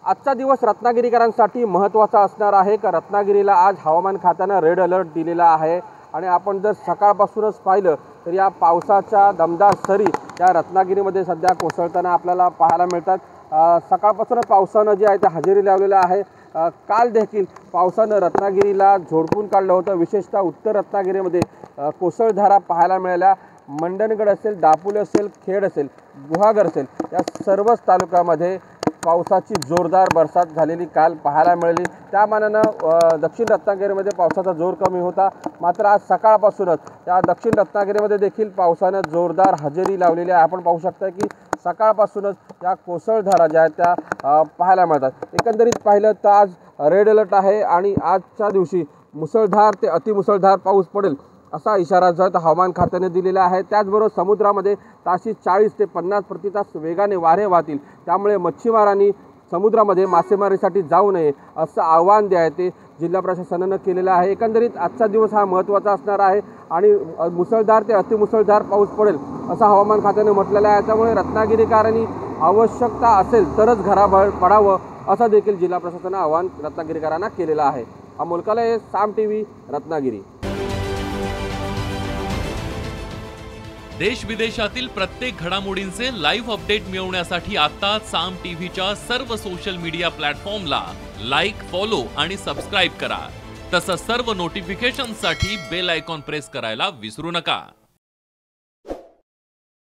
आजचा दिवस रत्नागिरीकरांसाठी महत्त्वाचा असणार आहे का रत्नागिरीला आज हवामान खात्यानं रेड अलर्ट दिलेला आहे आणि आपण जर सकाळपासूनच पाहिलं तर या पावसाच्या दमदार सरी या रत्नागिरीमध्ये सध्या कोसळताना आपल्याला पाहायला मिळतात। सकाळपासूनच पावसानं जे आहे ते हजेरी लावलेलं आहे। काल देखील पावसानं रत्नागिरीला झोडपून काढलं होतं। विशेषतः उत्तर रत्नागिरीमध्ये कोसळधारा पाहायला मिळाल्या। मंडणगड असेल, दापोली असेल, खेड असेल, गुहागर असेल या सर्वच तालुक्यामध्ये पावसाची जोरदार बरसात झालेली काल पाहायला मिळाली। त्या मानानं दक्षिण रत्नागिरीमध्ये पावसाचा जोर कमी होता, मात्र आज सकाळपासूनच या दक्षिण रत्नागिरीमध्ये देखील पावसानं जोरदार हजेरी लावलेली आहे। आपण पाहू शकता की सकाळपासूनच या कोसळधारा ज्या आहेत त्या पाहायला मिळतात। एकंदरीत पाहिलं तर आज रेड अलर्ट आहे आणि आजच्या दिवशी मुसळधार ते अतिमुसळधार पाऊस पडेल असा इशारा जो आहे हवामान खात्याने दिलेला आहे। त्याचबरोबर समुद्रामध्ये ताशी 40 ते 50 प्रति तास वेगाने वारे वाहतील, त्यामुळे मच्छीमारांनी समुद्रामध्ये मासेमारीसाठी जाऊ नये असं आवाहन जे आहे ते जिल्हा प्रशासनानं केलेलं आहे। एकंदरीत आजचा दिवस हा महत्त्वाचा असणार आहे आणि मुसळधार ते अतिमुसळधार पाऊस पडेल असं हवामान खात्याने म्हटलेलं आहे। त्यामुळे रत्नागिरीकरांनी आवश्यकता असेल तरच घराबाहेर पडावं असं देखील जिल्हा प्रशासनानं आवाहन रत्नागिरीकरांना केलेलं आहे। अमोल कले, साम टीव्ही, रत्नागिरी। देश विदेशातील प्रत्येक घडामोडींचे लाईव्ह अपडेट मिळवण्यासाठी आता साम टीव्हीच्या सर्व सोशल मीडिया प्लॅटफॉर्मला लाईक, फॉलो आणि सबस्क्राईब करा। तसंच सर्व नोटिफिकेशनसाठी बेल आयकॉन प्रेस करायला विसरू नका।